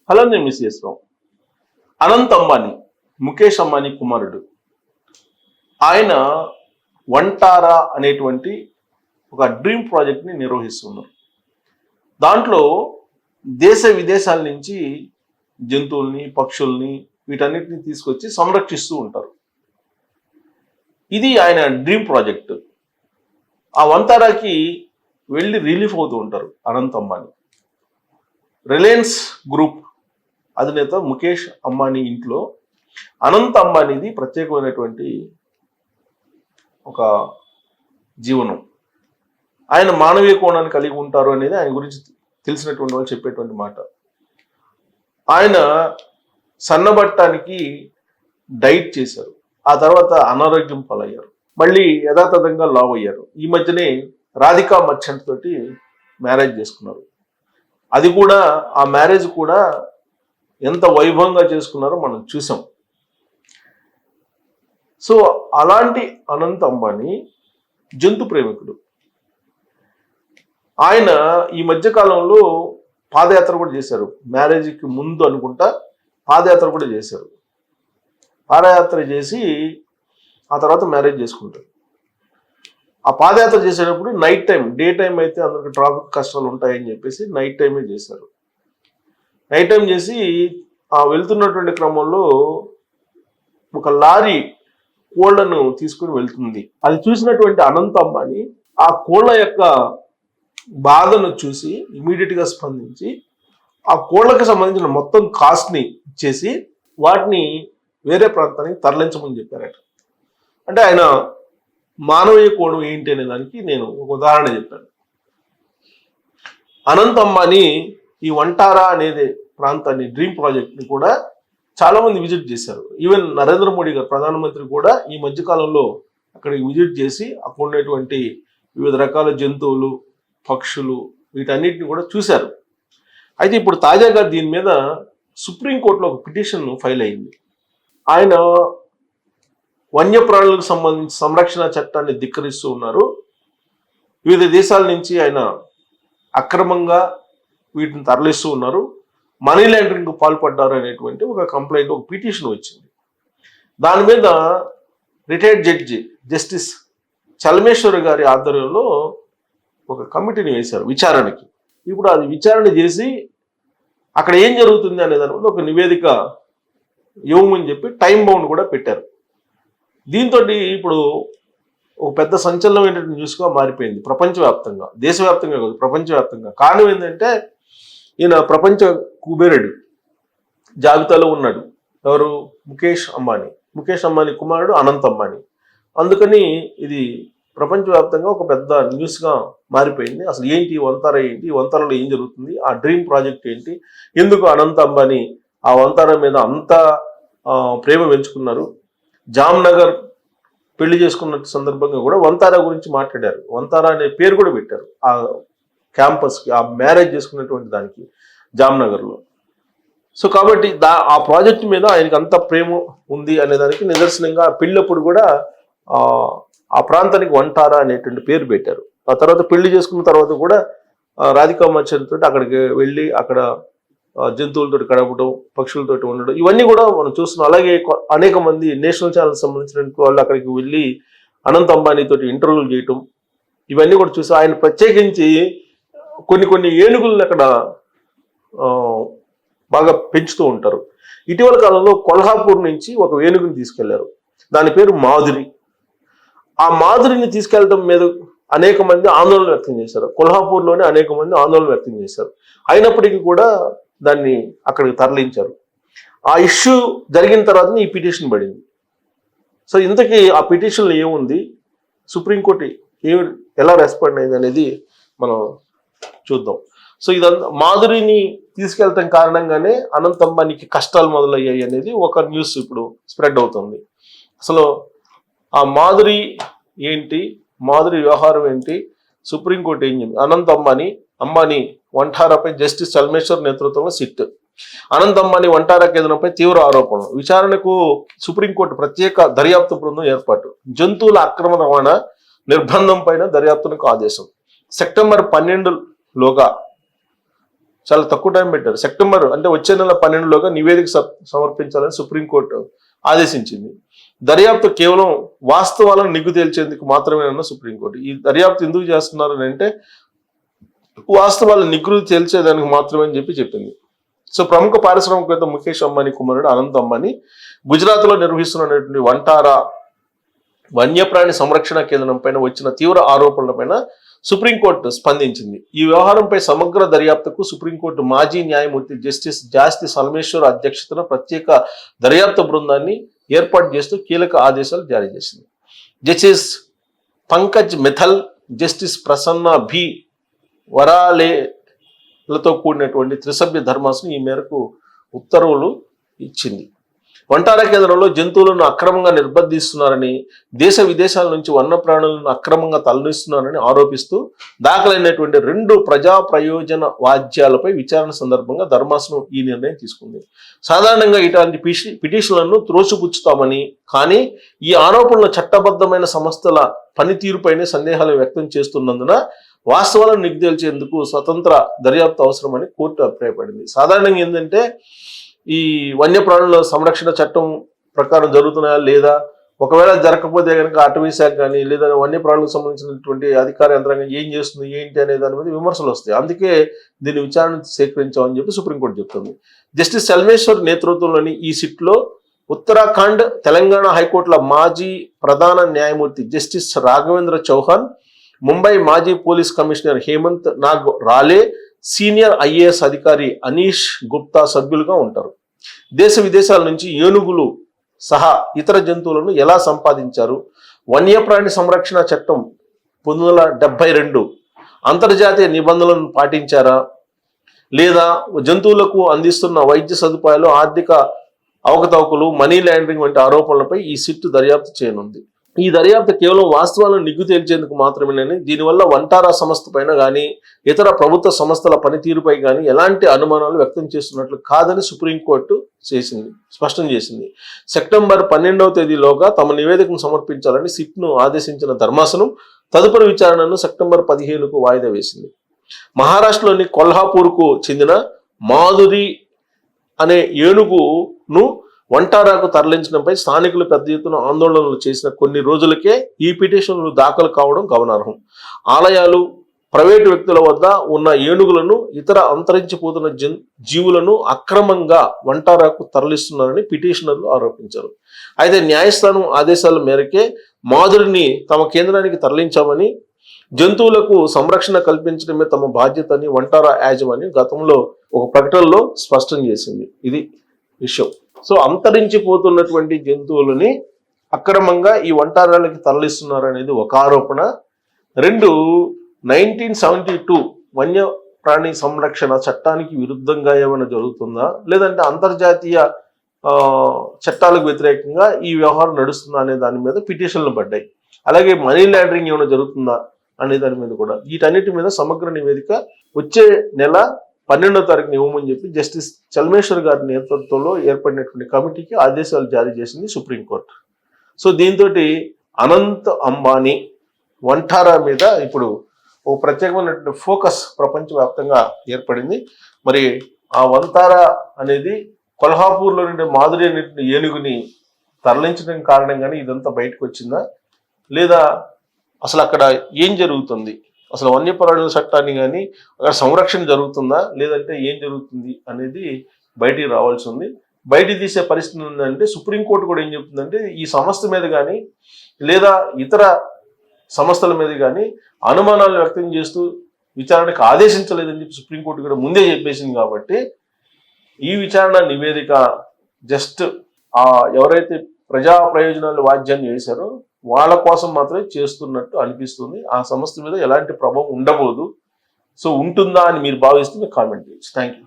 Hello, నేను miss రావు. అనంత్ అంబానీ, ముఖేష్ అంబానీ కుమారుడు. ఆయన వంటారా అనేటువంటి ఒక డ్రీమ్ ప్రాజెక్ట్ని నిర్వహిస్తున్నారు. దాంట్లో దేశ విదేశాల నుంచి జంతువుల్ని, పక్షుల్ని వీటన్నిటిని తీసుకొచ్చి సంరక్షిస్తూ ఉంటారు. ఇది ఆయన డ్రీమ్ ప్రాజెక్ట్. ఆ వంతారాకి వెళ్ళి రిలీఫ్ అవుతూ ఉంటారు అనంత్ అంబానీ. రిలయన్స్ గ్రూప్ అధినేత ముఖేష్ అంబానీ ఇంట్లో అనంత్ అంబానీది ప్రత్యేకమైనటువంటి ఒక జీవనం. ఆయన మానవీయ కోణాన్ని కలిగి ఉంటారు అనేది ఆయన గురించి తెలిసినటువంటి వాళ్ళు చెప్పేటువంటి మాట. ఆయన సన్నబట్టానికి డైట్ చేశారు. ఆ తర్వాత అనారోగ్యం పాలయ్యారు. మళ్ళీ యథాతథంగా లావ్ అయ్యారు. ఈ మధ్యనే రాధికా మర్చెంట్ తోటి మ్యారేజ్ చేసుకున్నారు. అది కూడా ఆ మ్యారేజ్ కూడా ఎంత వైభవంగా చేసుకున్నారో మనం చూసాం. సో అలాంటి అనంత్ అంబానీ జంతు ప్రేమికుడు. ఆయన ఈ మధ్యకాలంలో పాదయాత్ర కూడా చేశారు. మ్యారేజ్కి ముందు అనుకుంటా పాదయాత్ర కూడా చేశారు. పాదయాత్ర చేసి ఆ తర్వాత మ్యారేజ్ చేసుకుంటారు. ఆ పాదయాత్ర చేసేటప్పుడు నైట్ టైం, డే టైం అయితే అందరికి ట్రాఫిక్ కష్టాలు ఉంటాయని చెప్పేసి నైట్ టైమే చేశారు. నైట్ టైం చేసి ఆ వెళ్తున్నటువంటి క్రమంలో ఒక లారీ కోళ్లను తీసుకుని వెళ్తుంది. అది చూసినటువంటి అనంత్ అంబానీ ఆ కోళ్ల యొక్క బాధను చూసి ఇమీడియట్గా స్పందించి ఆ కోళ్లకు సంబంధించిన మొత్తం కాస్ట్ని ఇచ్చేసి వాటిని వేరే ప్రాంతానికి తరలించమని చెప్పారట. అంటే ఆయన మానవీయ కోణం ఏంటి అనే దానికి నేను ఒక ఉదాహరణ చెప్పాను. అనంత్ అంబానీ ఈ వంటారా అనేది ప్రాంతాన్ని, డ్రీమ్ ప్రాజెక్ట్ని కూడా చాలా మంది విజిట్ చేశారు. ఈవెన్ నరేంద్ర మోడీ గారు, ప్రధానమంత్రి కూడా ఈ మధ్యకాలంలో అక్కడికి విజిట్ చేసి అక్కడ ఉండేటువంటి వివిధ రకాల జంతువులు, పక్షులు వీటన్నిటిని కూడా చూశారు. అయితే ఇప్పుడు తాజాగా దీని మీద సుప్రీంకోర్టులో ఒక పిటిషన్ ఫైల్ అయింది. ఆయన వన్యప్రాణులకు సంబంధించి సంరక్షణ చట్టాన్ని ధిక్కరిస్తూ ఉన్నారు. వివిధ దేశాల నుంచి ఆయన అక్రమంగా వీటిని తరలిస్తూ ఉన్నారు, మనీ లాండరింగ్ పాల్పడ్డారు అనేటువంటి ఒక కంప్లైంట్, ఒక పిటిషన్ వచ్చింది. దాని మీద రిటైర్డ్ జడ్జి జస్టిస్ చలమేశ్వర్ గారి ఆధ్వర్యంలో ఒక కమిటీని వేశారు విచారణకి. ఇప్పుడు అది విచారణ చేసి అక్కడ ఏం జరుగుతుంది అనే దాని మీద ఒక నివేదిక ఇవ్వమని చెప్పి టైం బౌండ్ కూడా పెట్టారు. దీంతో ఇప్పుడు ఒక పెద్ద సంచలనమైనటువంటి న్యూస్గా మారిపోయింది ప్రపంచవ్యాప్తంగా, దేశవ్యాప్తంగా కాదు, ప్రపంచవ్యాప్తంగా. కారణం ఏంటంటే ఈయన ప్రపంచ కుబేరుడు జాబితాలో ఉన్నాడు. ఎవరు? ముఖేష్ అంబానీ. ముఖేష్ అంబానీ కుమారుడు అనంత్ అంబానీ. అందుకని ఇది ప్రపంచవ్యాప్తంగా ఒక పెద్ద న్యూస్గా మారిపోయింది. అసలు ఏంటి వంతారా, ఏంటి ఈ వంతారలో ఏం జరుగుతుంది, ఆ డ్రీమ్ ప్రాజెక్ట్ ఏంటి, ఎందుకు అనంత్ అంబానీ ఆ వంతారా మీద అంత ప్రేమ పెంచుకున్నారు. జామ్నగర్ పెళ్లి చేసుకున్న సందర్భంగా కూడా వంతారా గురించి మాట్లాడారు. వంతారా అనే పేరు కూడా పెట్టారు ఆ క్యాంపస్కి, ఆ మ్యారేజ్ చేసుకున్నటువంటి దానికి జామ్నగర్లో. సో కాబట్టి ఆ ప్రాజెక్ట్ మీద ఆయనకి అంత ప్రేమ ఉంది అనే దానికి నిదర్శనంగా పెళ్ళప్పుడు కూడా ఆ ప్రాంతానికి వంటారా అనేటువంటి పేరు పెట్టారు. ఆ తర్వాత పెళ్లి చేసుకున్న తర్వాత కూడా రాధికా మర్చెంట్ తోటి అక్కడికి వెళ్ళి అక్కడ జంతువులతో గడపడం, పక్షులతో ఉండడం, ఇవన్నీ కూడా మనం చూస్తున్నాం. అలాగే అనేక మంది నేషనల్ ఛానల్ సంబంధించిన వాళ్ళు అక్కడికి వెళ్ళి అనంత్ అంబానీ తోటి ఇంటర్వ్యూలు చేయటం, ఇవన్నీ కూడా చూసి ఆయన ప్రత్యేకించి కొన్ని ఏనుగులను అక్కడ బాగా పెంచుతూ ఉంటారు. ఇటీవల కాలంలో కొల్హాపూర్ నుంచి ఒక ఏనుగుని తీసుకెళ్లారు. దాని పేరు మాధురి. ఆ మాధురిని తీసుకెళ్లడం మీద అనేక మంది ఆందోళన వ్యక్తం చేశారు. కొల్హాపూర్లోనే అనేక మంది ఆందోళన వ్యక్తం చేశారు. అయినప్పటికీ కూడా దాన్ని అక్కడికి తరలించారు. ఆ ఇష్యూ జరిగిన తర్వాతనే ఈ పిటిషన్ పడింది. సో ఇంతకీ ఆ పిటిషన్లో ఏముంది, సుప్రీంకోర్టు ఎలా రెస్పాండ్ అయింది అనేది మనం చూద్దాం. సో ఇదంతా మాధురిని తీసుకెళ్తాం కారణంగానే అనంత్ అంబానీకి కష్టాలు మొదలయ్యాయి అనేది ఒక న్యూస్ ఇప్పుడు స్ప్రెడ్ అవుతుంది. అసలు ఆ మాధురి ఏంటి, మాధురి వ్యవహారం ఏంటి, సుప్రీంకోర్టు ఏం చెప్పింది? అనంత్ అంబానీ వంటారాపై జస్టిస్ చల్మేశ్వర్ నేతృత్వంలో సిట్. అనంత్ అంబానీ వంటారా కేంద్రంపై తీవ్ర ఆరోపణలు. విచారణకు సుప్రీంకోర్టు ప్రత్యేక దర్యాప్తు బృందం ఏర్పాటు. జంతువుల అక్రమ రవాణా నిర్బంధం పైన దర్యాప్తునకు ఆదేశం. సెప్టెంబర్ 12లోగా చాలా తక్కువ టైం పెట్టారు. సెప్టెంబర్ అంటే వచ్చే నెల 12లోగా నివేదిక సమర్పించాలని సుప్రీంకోర్టు ఆదేశించింది. దర్యాప్తు కేవలం వాస్తవాలను నిగ్గు తేల్చేందుకు మాత్రమేనన్న సుప్రీంకోర్టు. ఈ దర్యాప్తు ఎందుకు చేస్తున్నారు అంటే వాస్తవాలను నిగ్గు తేల్చేదానికి మాత్రమే అని చెప్పింది. సో ప్రముఖ పారిశ్రామికవేత్త ముఖేష్ అంబానీ కుమారుడు అనంత్ అంబానీ గుజరాత్లో నిర్వహిస్తున్నటువంటి వంటారా వన్యప్రాణి సంరక్షణ కేంద్రం పైన వచ్చిన తీవ్ర ఆరోపణలపైన సుప్రీంకోర్టు స్పందించింది. ఈ వ్యవహారంపై సమగ్ర దర్యాప్తుకు సుప్రీంకోర్టు మాజీ న్యాయమూర్తి జస్టిస్ జాస్తి సల్మేశ్వర్ అధ్యక్షతన ప్రత్యేక దర్యాప్తు బృందాన్ని ఏర్పాటు చేస్తూ కీలక ఆదేశాలు జారీ చేసింది. జస్టిస్ పంకజ్ మిథల్, జస్టిస్ ప్రసన్న భి వరాలేలతో కూడినటువంటి త్రిసభ్య ధర్మాసనం ఈ మేరకు ఉత్తర్వులు ఇచ్చింది. వంటారా కేంద్రంలో జంతువులను అక్రమంగా నిర్బంధిస్తున్నారని, దేశ విదేశాల నుంచి వన్యప్రాణులను అక్రమంగా తరలిస్తున్నారని ఆరోపిస్తూ దాఖలైనటువంటి 2 ప్రజా ప్రయోజన వాద్యాలపై విచారణ సందర్భంగా ధర్మాసనం ఈ నిర్ణయం తీసుకుంది. సాధారణంగా ఇట్లాంటి పిటిషన్లను త్రోసిపుచ్చుతామని, కానీ ఈ ఆరోపణలు చట్టబద్ధమైన సంస్థల పనితీరుపైనే సందేహాలు వ్యక్తం చేస్తున్నందున వాస్తవాలను నిగ్గుతేల్చేందుకు స్వతంత్ర దర్యాప్తు అవసరమని కోర్టు అభిప్రాయపడింది. సాధారణంగా ఏంటంటే ఈ వన్యప్రాణుల సంరక్షణ చట్టం ప్రకారం జరుగుతున్నాయా లేదా, ఒకవేళ జరగకపోతే కనుక అటవీ శాఖ కానీ లేదా వన్యప్రాణులకు సంబంధించినటువంటి అధికార యంత్రాంగం ఏం చేస్తుంది ఏంటి అనే దాని మీద విమర్శలు వస్తాయి. అందుకే దీన్ని విచారణ సేకరించామని సుప్రీంకోర్టు చెప్తుంది. జస్టిస్ సల్మేశ్వర్ నేతృత్వంలోని ఈ సిట్లో ఉత్తరాఖండ్, తెలంగాణ హైకోర్టుల మాజీ ప్రధాన న్యాయమూర్తి జస్టిస్ రాఘవేంద్ర చౌహాన్, ముంబై మాజీ పోలీస్ కమిషనర్ హేమంత్ నాగ్ రాలే, సీనియర్ ఐఏఎస్ అధికారి అనీష్ గుప్తా సభ్యులుగా ఉంటారు. దేశ విదేశాల నుంచి ఏనుగులు సహా ఇతర జంతువులను ఎలా సంపాదించారు, వన్యప్రాణి సంరక్షణ చట్టం 1972 అంతర్జాతీయ నిబంధనలను పాటించారా లేదా, జంతువులకు అందిస్తున్న వైద్య సదుపాయాలు, ఆర్థిక అవకతవకలు, మనీ లాండరింగ్ వంటి ఆరోపణలపై ఈ సిట్ దర్యాప్తు చేయనుంది. ఈ దర్యాప్తు కేవలం వాస్తవాలను నిగ్గు తేల్చేందుకు మాత్రమేనని, దీనివల్ల వంటారా సంస్థ పైన కానీ ఇతర ప్రభుత్వ సంస్థల పనితీరుపై కానీ ఎలాంటి అనుమానాలు వ్యక్తం చేస్తున్నట్లు కాదని సుప్రీంకోర్టు స్పష్టం చేసింది. సెప్టెంబర్ 12వ తేదీలోగా తమ నివేదికను సమర్పించాలని సిట్ను ఆదేశించిన ధర్మాసనం తదుపరి విచారణను సెప్టెంబర్ 15కు వాయిదా వేసింది. మహారాష్ట్రలోని కొల్హాపూర్కు చెందిన మాధురి అనే ఏనుగును వంటారాకు తరలించడంపై స్థానికులు పెద్ద ఎత్తున ఆందోళనలు చేసిన కొన్ని రోజులకే ఈ పిటిషన్లు దాఖలు కావడం గమనార్హం. ఆలయాలు, ప్రైవేటు వ్యక్తుల వద్ద ఉన్న ఏనుగులను, ఇతర అంతరించిపోతున్న జీవులను అక్రమంగా వంటారాకు తరలిస్తున్నారని పిటిషనర్లు ఆరోపించారు. అయితే న్యాయస్థానం ఆదేశాల మేరకే మాధురిని తమ కేంద్రానికి తరలించామని, జంతువులకు సంరక్షణ కల్పించడమే తమ బాధ్యత అని వంటారా యాజమాన్యం గతంలో ఒక ప్రకటనలో స్పష్టం చేసింది. ఇది విషయం. సో అంతరించిపోతున్నటువంటి జంతువులని అక్రమంగా ఈ వంటారాలకి తరలిస్తున్నారు అనేది ఒక ఆరోపణ. 2, 1972 వన్య ప్రాణి సంరక్షణ చట్టానికి విరుద్ధంగా ఏమైనా జరుగుతుందా, లేదంటే అంతర్జాతీయ చట్టాలకు వ్యతిరేకంగా ఈ వ్యవహారం నడుస్తుందా అనే దాని మీద పిటిషన్లు పడ్డాయి. అలాగే మనీ లాండరింగ్ ఏమైనా జరుగుతుందా అనే దాని మీద కూడా, వీటన్నిటి మీద సమగ్ర నివేదిక వచ్చే నెల 12వ తారీఖున ఇవ్వమని జస్టిస్ చల్మేశ్వర్ గారి నేతృత్వంలో ఏర్పడినటువంటి కమిటీకి ఆదేశాలు జారీ చేసింది సుప్రీంకోర్టు. సో దీంతో అనంత్ అంబానీ వంటారా మీద ఇప్పుడు ఒక ప్రత్యేకమైనటువంటి ఫోకస్ ప్రపంచవ్యాప్తంగా ఏర్పడింది. మరి ఆ వంటారా అనేది కొల్హాపూర్లో నుండి మాధురి అనేటువంటి ఏనుగుని తరలించడం కారణంగానే ఇదంతా బయటకు వచ్చిందా, లేదా అసలు అక్కడ ఏం జరుగుతుంది, అసలు వన్యప్రాణుల చట్టాన్ని కానీ అక్కడ సంరక్షణ జరుగుతుందా లేదంటే ఏం జరుగుతుంది అనేది బయటికి రావాల్సి ఉంది. బయటికి తీసే పరిస్థితి ఉందంటే సుప్రీంకోర్టు కూడా ఏం చెప్తుందంటే ఈ సంస్థ మీద కానీ లేదా ఇతర సంస్థల మీద కానీ అనుమానాలు వ్యక్తం చేస్తూ విచారణకు ఆదేశించలేదని సుప్రీంకోర్టు కూడా ముందే చెప్పేసింది. కాబట్టి ఈ విచారణ నివేదిక జస్ట్ ఎవరైతే ప్రజా ప్రయోజనాలు వాద్యాన్ని వేశారో వాళ్ళ కోసం మాత్రమే చేస్తున్నట్టు అనిపిస్తుంది. ఆ సంస్థ మీద ఎలాంటి ప్రభావం ఉండబోదు. సో ఉంటుందా అని మీరు భావిస్తే కామెంట్ చేయొచ్చు. Thank you.